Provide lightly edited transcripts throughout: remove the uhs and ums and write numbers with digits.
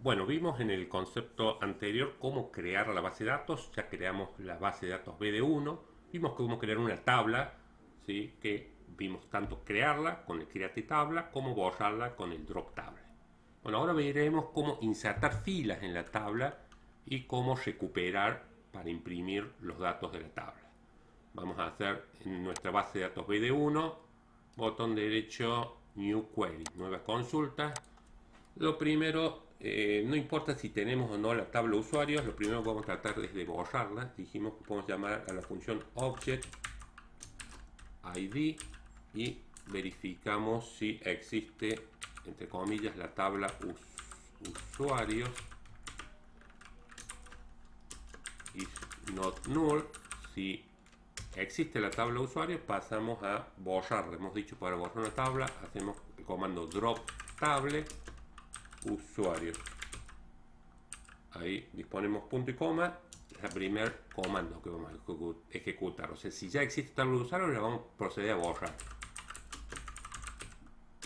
Bueno, vimos en el concepto anterior cómo crear la base de datos. Ya creamos la base de datos BD1. Vimos cómo crear una tabla, ¿sí? Que vimos tanto crearla con el create tabla como borrarla con el drop tabla. Bueno, ahora veremos cómo insertar filas en la tabla y cómo recuperar para imprimir los datos de la tabla. Vamos a hacer en nuestra base de datos BD1, botón derecho, New Query, nueva consulta. Lo primero, no importa si tenemos o no la tabla de usuarios, lo primero que vamos a tratar es de borrarla. Dijimos que podemos llamar a la función object id y verificamos si existe, entre comillas, la tabla usuarios is not null. Si existe la tabla de usuarios, pasamos a borrarla. Hemos dicho, para borrar una tabla hacemos el comando drop table usuarios. Ahí disponemos punto y coma. Es el primer comando que vamos a ejecutar. O sea, si ya existe tabla de usuarios, la vamos a proceder a borrar.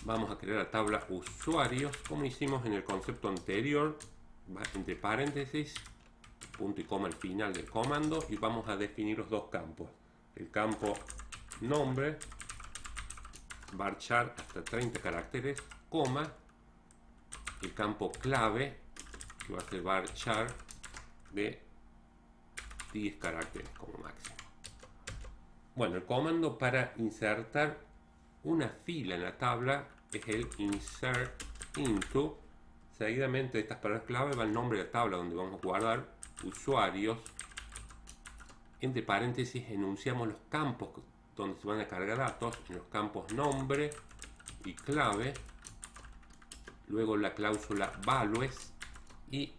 Vamos a crear la tabla usuarios como hicimos en el concepto anterior, entre paréntesis, punto y coma al final del comando, y vamos a definir los dos campos. El campo nombre, varchar hasta 30 caracteres, coma, el campo clave, que va a ser varchar de 10 caracteres como máximo. Bueno, el comando para insertar una fila en la tabla es el insert into. Seguidamente de estas palabras clave va el nombre de la tabla donde vamos a guardar usuarios. Entre paréntesis enunciamos los campos donde se van a cargar datos, en los campos nombre y clave. Luego la cláusula values y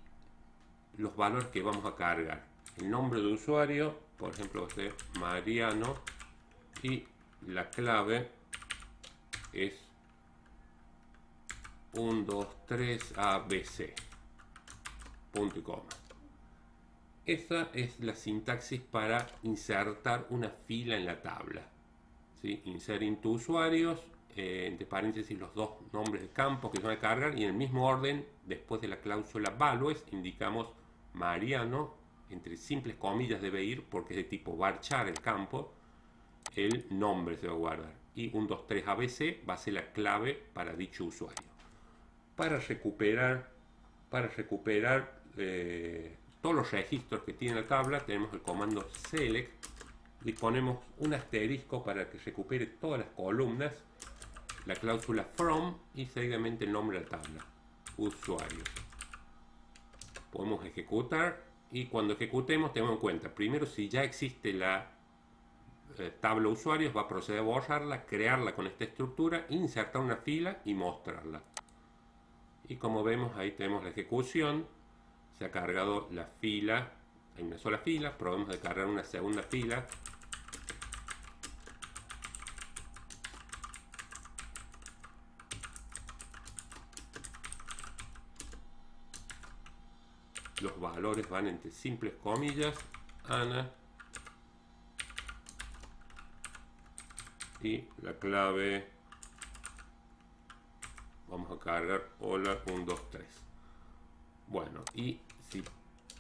los valores que vamos a cargar. El nombre de usuario, por ejemplo, va a ser Mariano, y la clave es 1, 2, 3, ABC, punto y coma. Esa es la sintaxis para insertar una fila en la tabla, ¿sí? Insert into usuarios, entre paréntesis los dos nombres de campos que se van a cargar, y en el mismo orden, después de la cláusula values, indicamos Mariano, entre simples comillas debe ir porque es de tipo varchar el campo, el nombre se va a guardar, y 1, 2, 3 ABC va a ser la clave para dicho usuario. Para recuperar todos los registros que tiene la tabla, tenemos el comando select, disponemos un asterisco para que recupere todas las columnas, la cláusula from y seguidamente el nombre de la tabla, usuarios. Podemos ejecutar, y cuando ejecutemos tenemos en cuenta, primero, si ya existe la tabla usuarios, va a proceder a borrarla, crearla con esta estructura, insertar una fila y mostrarla. Y como vemos, ahí tenemos la ejecución. Se ha cargado la fila, hay una sola fila, probemos de cargar una segunda fila. Los valores van entre simples comillas, Ana, y la clave, vamos a cargar hola 1, 2, 3. Bueno, y si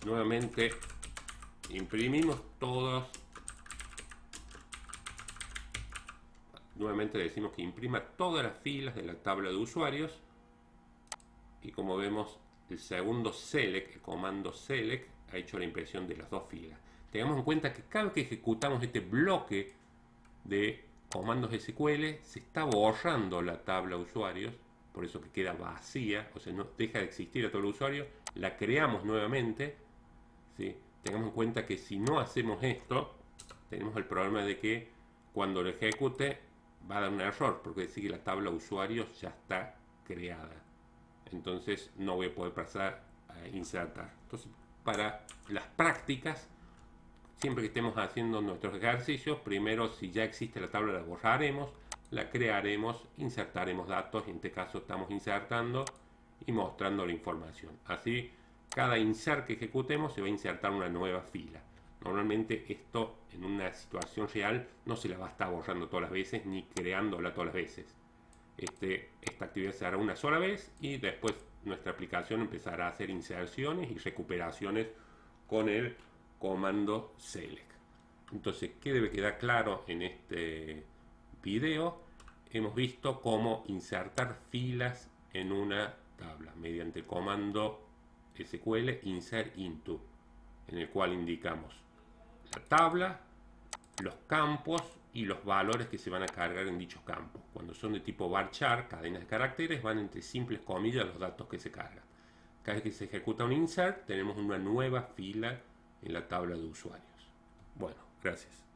nuevamente imprimimos todas, nuevamente le decimos que imprima todas las filas de la tabla de usuarios, y como vemos, el segundo select, el comando select, ha hecho la impresión de las dos filas. Tengamos en cuenta que cada vez que ejecutamos este bloque de comandos SQL, se está borrando la tabla de usuarios, por eso que queda vacía, o sea, no deja de existir la tabla de usuarios, la creamos nuevamente, ¿sí? Tengamos en cuenta que si no hacemos esto, tenemos el problema de que cuando lo ejecute va a dar un error, porque decir que la tabla de usuarios ya está creada. Entonces no voy a poder pasar a insertar. Entonces, para las prácticas, siempre que estemos haciendo nuestros ejercicios, primero, si ya existe la tabla, la borraremos, la crearemos, insertaremos datos, y en este caso estamos insertando y mostrando la información. Así, cada insert que ejecutemos se va a insertar una nueva fila. Normalmente esto en una situación real no se la va a estar borrando todas las veces ni creándola todas las veces. Esta actividad se hará una sola vez y después nuestra aplicación empezará a hacer inserciones y recuperaciones con el comando select. Entonces, ¿qué debe quedar claro en este video? Hemos visto cómo insertar filas en una tabla mediante el comando SQL insert into, en el cual indicamos la tabla, los campos y los valores que se van a cargar en dichos campos. Cuando son de tipo varchar, cadenas de caracteres, van entre simples comillas los datos que se cargan. Cada vez que se ejecuta un insert, tenemos una nueva fila en la tabla de usuarios. Bueno, gracias.